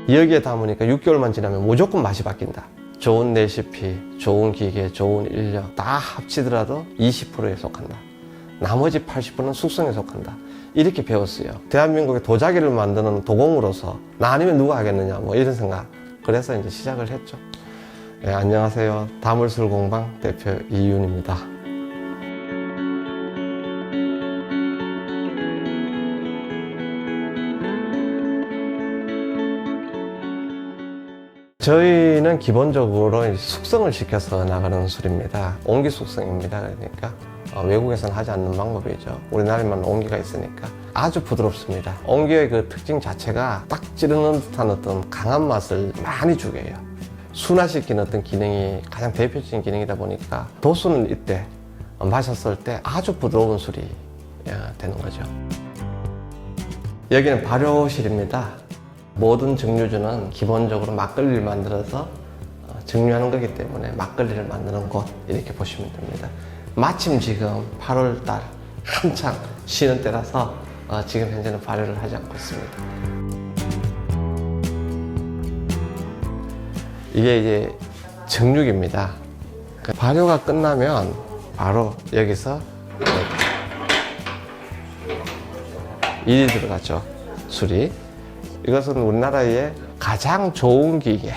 여기에 담으니까 6개월만 지나면 무조건 맛이 바뀐다. 좋은 레시피, 좋은 기계, 좋은 인력 다 합치더라도 20%에 속한다. 나머지 80%는 숙성에 속한다. 이렇게 배웠어요. 대한민국의 도자기를 만드는 도공으로서 나 아니면 누가 하겠느냐 뭐 이런 생각. 그래서 이제 시작을 했죠. 네, 안녕하세요. 다물술 공방 대표 이윤입니다. 저희는 기본적으로 숙성을 시켜서 나가는 술입니다. 온기 숙성입니다. 그러니까 외국에서는 하지 않는 방법이죠. 우리나라에만 온기가 있으니까 아주 부드럽습니다. 온기의 그 특징 자체가 딱 찌르는 듯한 어떤 강한 맛을 많이 주게 해요. 순화시키는 어떤 기능이 가장 대표적인 기능이다 보니까 도수는 이때 마셨을 때 아주 부드러운 술이 되는 거죠. 여기는 발효실입니다. 모든 증류주는 기본적으로 막걸리를 만들어서 증류하는 거기 때문에 막걸리를 만드는 곳 이렇게 보시면 됩니다. 마침 지금 8월달 한창 쉬는 때라서 지금 현재는 발효를 하지 않고 있습니다. 이게 이제 증류기입니다. 발효가 끝나면 바로 여기서 일이 들어가죠. 술이. 이것은 우리나라의 가장 좋은 기계.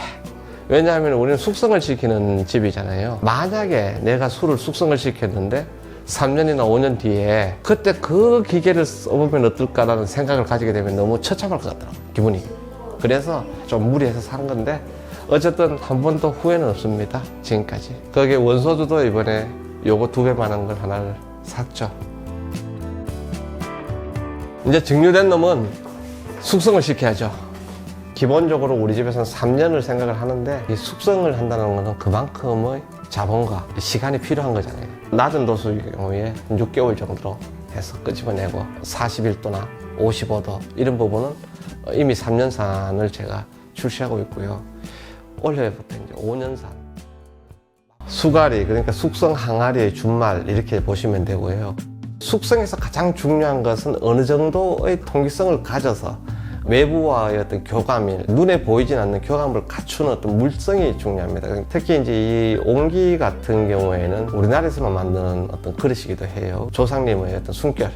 왜냐하면 우리는 숙성을 시키는 집이잖아요. 만약에 내가 술을 숙성을 시켰는데 3년이나 5년 뒤에 그때 그 기계를 써보면 어떨까라는 생각을 가지게 되면 너무 처참할 것 같더라고요. 기분이. 그래서 좀 무리해서 산 건데 어쨌든 한 번도 후회는 없습니다. 지금까지. 거기에 원소주도 이번에 요거 2배 많은 걸 하나를 샀죠. 이제 증류된 놈은 숙성을 시켜야죠. 기본적으로 우리 집에서는 3년을 생각을 하는데 이 숙성을 한다는 것은 그만큼의 자본과 시간이 필요한 거잖아요. 낮은 도수의 경우에 6개월 정도로 해서 끄집어내고 41도나 55도 이런 부분은 이미 3년산을 제가 출시하고 있고요. 올해부터 이제 5년산. 수가리, 그러니까 숙성 항아리의 준말 이렇게 보시면 되고요. 숙성에서 가장 중요한 것은 어느 정도의 통기성을 가져서 외부와의 어떤 교감이 눈에 보이진 않는 교감을 갖추는 어떤 물성이 중요합니다. 특히 이제 이 온기 같은 경우에는 우리나라에서만 만드는 어떤 그릇이기도 해요. 조상님의 어떤 숨결,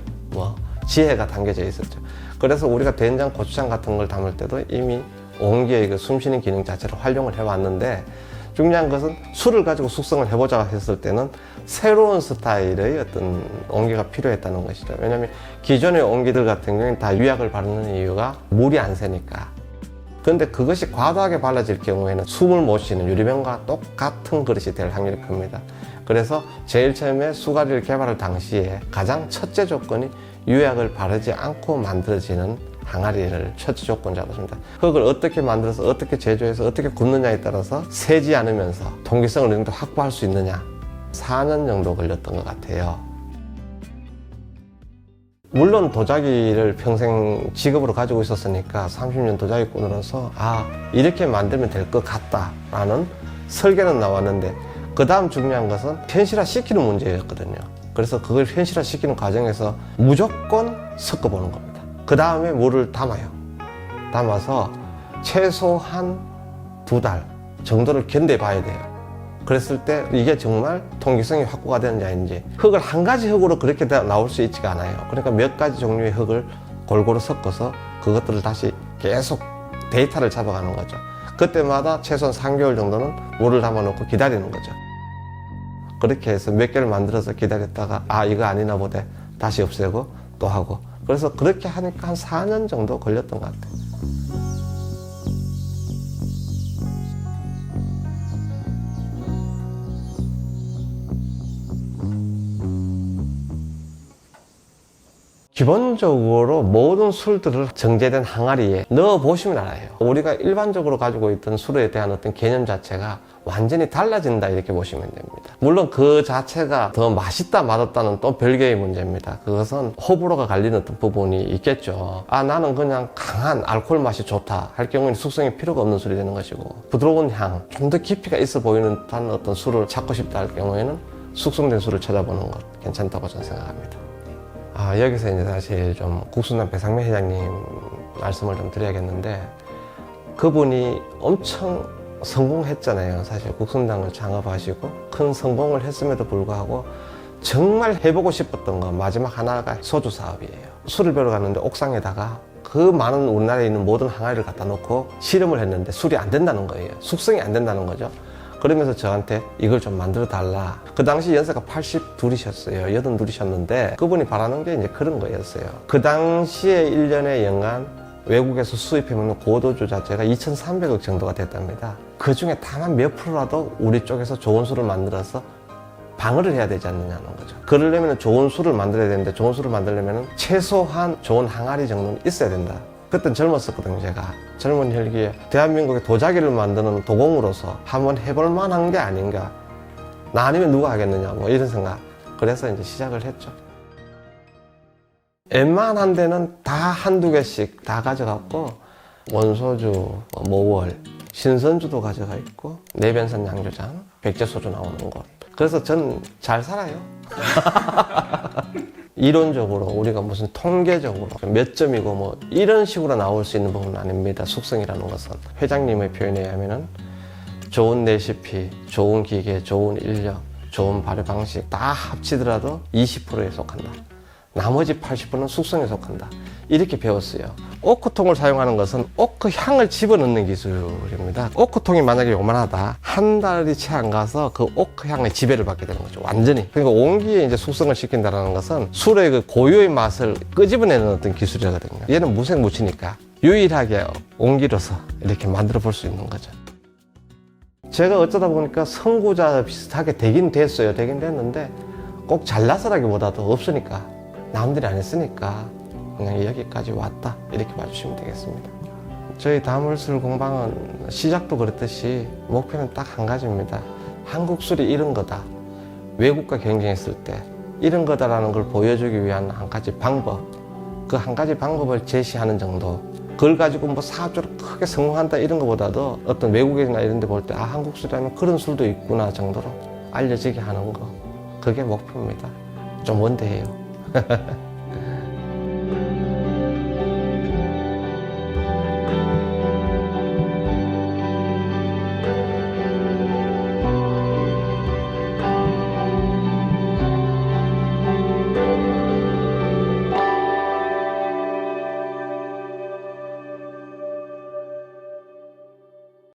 지혜가 담겨져 있었죠. 그래서 우리가 된장, 고추장 같은 걸 담을 때도 이미 온기의 그 숨쉬는 기능 자체를 활용을 해왔는데 중요한 것은 술을 가지고 숙성을 해보자 했을 때는 새로운 스타일의 어떤 온기가 필요했다는 것이죠. 왜냐하면 기존의 온기들 같은 경우에는 다 유약을 바르는 이유가 물이 안 새니까. 그런데 그것이 과도하게 발라질 경우에는 숨을 못 쉬는 유리병과 똑같은 그릇이 될 확률이 큽니다. 그래서 제일 처음에 수가리를 개발할 당시에 가장 첫째 조건이 유약을 바르지 않고 만들어지는 항아리를 첫째 조건 잡았습니다. 흙을 어떻게 만들어서 어떻게 제조해서 어떻게 굽느냐에 따라서 새지 않으면서 통기성을 어느 정도 확보할 수 있느냐. 4년 정도 걸렸던 것 같아요. 물론 도자기를 평생 직업으로 가지고 있었으니까 30년 도자기꾼으로서 이렇게 만들면 될 것 같다라는 설계는 나왔는데 그 다음 중요한 것은 현실화 시키는 문제였거든요. 그래서 그걸 현실화 시키는 과정에서 무조건 섞어보는 겁니다. 그 다음에 물을 담아요. 담아서 최소한 2달 정도를 견뎌봐야 돼요. 그랬을 때 이게 정말 통기성이 확보가 되는지 아닌지. 흙을 한 가지 흙으로 그렇게 나올 수 있지가 않아요. 그러니까 몇 가지 종류의 흙을 골고루 섞어서 그것들을 다시 계속 데이터를 잡아가는 거죠. 그때마다 최소한 3개월 정도는 물을 담아놓고 기다리는 거죠. 그렇게 해서 몇 개를 만들어서 기다렸다가 이거 아니나 보대 다시 없애고 또 하고. 그래서 그렇게 하니까 한 4년 정도 걸렸던 것 같아요. 기본적으로 모든 술들을 정제된 항아리에 넣어 보시면 알아요. 우리가 일반적으로 가지고 있던 술에 대한 어떤 개념 자체가 완전히 달라진다 이렇게 보시면 됩니다. 물론 그 자체가 더 맛있다 맛없다는 또 별개의 문제입니다. 그것은 호불호가 갈리는 어떤 부분이 있겠죠. 나는 그냥 강한 알코올 맛이 좋다 할 경우에는 숙성이 필요가 없는 술이 되는 것이고, 부드러운 향, 좀 더 깊이가 있어 보이는 듯한 어떤 술을 찾고 싶다 할 경우에는 숙성된 술을 찾아보는 것 괜찮다고 저는 생각합니다. 여기서 이제 사실 좀 국수남 배상민 회장님 말씀을 좀 드려야겠는데, 그분이 엄청 성공했잖아요. 사실 국성당을 창업하시고 큰 성공을 했음에도 불구하고 정말 해보고 싶었던 건 마지막 하나가 소주 사업이에요. 술을 배러 갔는데 옥상에다가 그 많은 우리나라에 있는 모든 항아리를 갖다 놓고 실험을 했는데 술이 안 된다는 거예요. 숙성이 안 된다는 거죠. 그러면서 저한테 이걸 좀 만들어 달라. 그 당시 연세가 82이셨어요. 82이셨는데 그분이 바라는 게 이제 그런 거였어요. 그 당시에 1년에 연간 외국에서 수입해먹는 고도주 자체가 2,300억 정도가 됐답니다. 그 중에 다만 몇 프로라도 우리 쪽에서 좋은 술을 만들어서 방어를 해야 되지 않느냐는 거죠. 그러려면 좋은 술을 만들어야 되는데 좋은 술을 만들려면 최소한 좋은 항아리 정도는 있어야 된다. 그땐 젊었었거든요, 제가. 젊은 혈기에 대한민국의 도자기를 만드는 도공으로서 한번 해볼 만한 게 아닌가. 나 아니면 누가 하겠느냐, 뭐 이런 생각. 그래서 이제 시작을 했죠. 웬만한 데는 다 한두 개씩 다 가져갔고, 원소주, 모월, 신선주도 가져가 있고, 내변산 양조장, 백제소주 나오는 곳. 그래서 전 잘 살아요. 이론적으로 우리가 무슨 통계적으로 몇 점이고 뭐 이런 식으로 나올 수 있는 부분은 아닙니다. 숙성이라는 것은 회장님의 표현에 의하면은 좋은 레시피, 좋은 기계, 좋은 인력, 좋은 발효 방식 다 합치더라도 20%에 속한다. 나머지 80%는 숙성에 속한다. 이렇게 배웠어요. 오크통을 사용하는 것은 오크 향을 집어넣는 기술입니다. 오크통이 만약에 요만하다. 한 달이 채 안 가서 그 오크 향의 지배를 받게 되는 거죠. 완전히. 그러니까 온기에 이제 숙성을 시킨다는 것은 술의 그 고유의 맛을 끄집어내는 어떤 기술이거든요. 얘는 무색 무치니까 유일하게 온기로서 이렇게 만들어 볼 수 있는 거죠. 제가 어쩌다 보니까 선구자 비슷하게 되긴 됐어요. 되긴 됐는데 꼭 잘나서라기보다도 없으니까 남들이 안 했으니까 그냥 여기까지 왔다 이렇게 봐주시면 되겠습니다. 저희 다물술 공방은 시작도 그렇듯이 목표는 딱 한 가지입니다. 한국 술이 이런 거다. 외국과 경쟁했을 때 이런 거다라는 걸 보여주기 위한 한 가지 방법, 그 한 가지 방법을 제시하는 정도. 그걸 가지고 뭐 사업적으로 크게 성공한다 이런 것보다도 어떤 외국이나 이런 데 볼 때 아, 한국 술이라면 그런 술도 있구나 정도로 알려지게 하는 거. 그게 목표입니다. 좀 원대해요.